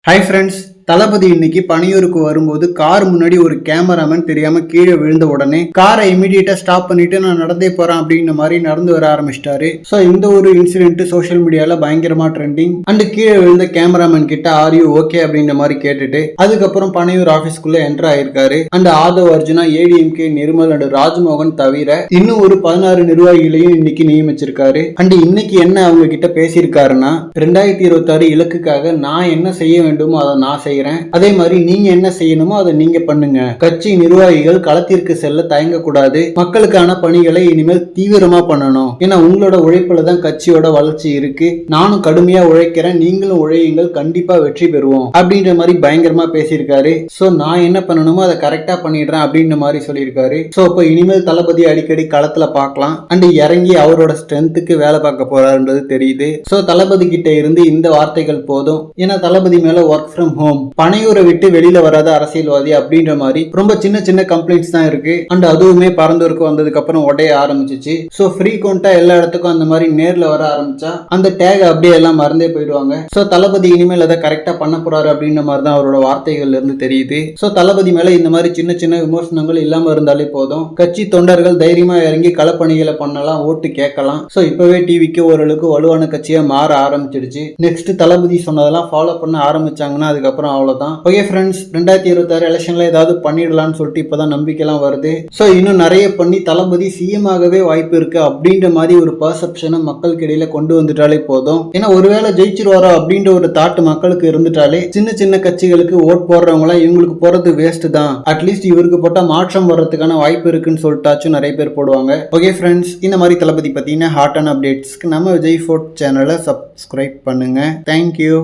Hi friends, தளபதி இன்னைக்கு பணியூருக்கு வரும்போது car முன்னாடி ஒரு கேமராமேன் தெரியாம கீழே விழுந்த உடனே காரை இமீடியட்டா ஸ்டாப் பண்ணிட்டு நான் நடந்தே போறேன் அப்படின்ற மாதிரி நடந்து வர ஆரம்பிச்சிட்டாரு. ஸோ இந்த ஒரு இன்சிடென்ட் சோஷியல் மீடியால பயங்கரமா ட்ரெண்டிங். அண்ட் கீழே விழுந்த கேமராமேன் கிட்ட ஆர் யூ ஓகே அப்படின்ற மாதிரி கேட்டுட்டு அதுக்கப்புறம் பணியூர் ஆபீஸ்க்குள்ள என்டர் ஆயிருக்காரு. And Aadhav Arjuna, ADMK Nirmal and Rajmohan தவிர இன்னும் ஒரு 16 நிர்வாகிகளையும் இன்னைக்கு நியமிச்சிருக்காரு. அண்ட் இன்னைக்கு என்ன அவங்க கிட்ட பேசியிருக்காருன்னா, 2026 இலக்குக்காக நான் என்ன செய்ய வேண்டுமோ அதை நான் செய்ய, அதே மாதிரி நீங்க என்ன செய்யணுமோ அதை நீங்க பண்ணுங்க. கட்சி நிர்வாகிகள் களத்திற்கு செல்ல தயங்க கூடாது. மக்களுக்கான பணிகளை இனிமேல் தீவிரமா பண்ணணும். ஏன்னா உங்களோட உழைப்புல தான் கட்சியோட வளர்ச்சி இருக்கு. நானும் கடுமையா உழைக்கிறேன், நீங்களும் உழையுங்கள், கண்டிப்பா வெற்றி பெறுவோம் அப்படின்ற மாதிரி பயங்கரமா பேசியிருக்காரு. சோ நான் என்ன பண்ணணுமோ அதை கரெக்டா பண்ணிடுறேன் அப்படின்ற மாதிரி சொல்லியிருக்காரு. சோ இப்போ இனிமேல் தளபதி அடிக்கடி களத்துல பார்க்கலாம். அண்ட் இறங்கி அவரோட ஸ்ட்ரென்த்துக்கு வேலை பார்க்க போறாருன்றது தெரியுது. சோ தளபதி கிட்ட இருந்து இந்த வார்த்தைகள் போதும். ஏன்னா தளபதி மேல ஒர்க் ஃப்ரம் ஹோம், பனையூரை விட்டு வெளியில வராத அரசியல்வாதி அப்படின்ற மாதிரி ரொம்ப சின்ன சின்ன கம்ப்ளைண்ட்ஸ் தான் இருக்கு. அண்ட் அதுவுமே பரந்தூருக்கு வந்ததுக்கு அப்புறம் உடைய ஆரம்பிச்சிச்சு. சோ ஃப்ரீக்வெண்டா எல்லா இடத்துக்கும் அந்த மாதிரி நேர்ல வர ஆரம்பிச்சா அந்த டேக் அப்படியே எல்லாம் மறந்தே போயிடுவாங்க. சோ தளபதி இனிமேல் அதை கரெக்டா பண்ண போறாரு அப்படின்ற மாதிரி தான் அவரோட வார்த்தைகள்ல இருந்து தெரியுது. சோ தளபதி மேல இந்த மாதிரி சின்ன சின்ன விமர்சனங்கள் இல்லாம இருந்தாலே போதும். கட்சி தொண்டர்கள் தைரியமா இறங்கி களப்பணிகளை பண்ணலாம், ஓட்டு கேட்கலாம். சோ இப்பவே டிவிக்கு ஓரளவுக்கு வலுவான கட்சியா மாற ஆரம்பிச்சிடுச்சு. நெக்ஸ்ட் தளபதி சொன்னதெல்லாம் ஃபாலோ பண்ண ஆரம்பிச்சாங்கன்னா அதுக்கப்புறம் அவ்வளவுதான். ஓகே ஃப்ரெண்ட்ஸ், 2026 எலெக்ஷன்ல ஏதாவது பண்ணிடலாம்னு சொல்லிட்டு இப்பதான் நம்பிக்கைலாம் வருது. ஸோ இன்னும் நிறைய பண்ணி தளபதி சிஎம் ஆகவே வாய்ப்பு இருக்கு அப்படின்ற மாதிரி ஒரு பர்செப்ஷனை மக்களுக்கு இடையில கொண்டு வந்துட்டாலே போதும். ஏன்னா ஒருவேளை ஜெயிச்சிருவாரோ அப்படின்ற ஒரு தாட் மக்களுக்கு இருந்துட்டாலே சின்ன சின்ன கட்சிகளுக்கு ஓட் போடுறவங்களாம் இவங்களுக்கு போறது வேஸ்ட் தான், அட்லீஸ்ட் இவருக்கு போட்டா மாற்றம் வர்றதுக்கான வாய்ப்பு இருக்குன்னு சொல்லிட்டாச்சும் நிறைய பேர் போடுவாங்க. ஓகே ஃப்ரெண்ட்ஸ், இந்த மாதிரி தளபதி பத்தின ஹாட்டான அப்டேட்ஸ்க்கு நம்ம விஜய் ஃபோர்ட் சேனலை சப்ஸ்கிரைப் பண்ணுங்க. தேங்க்யூ.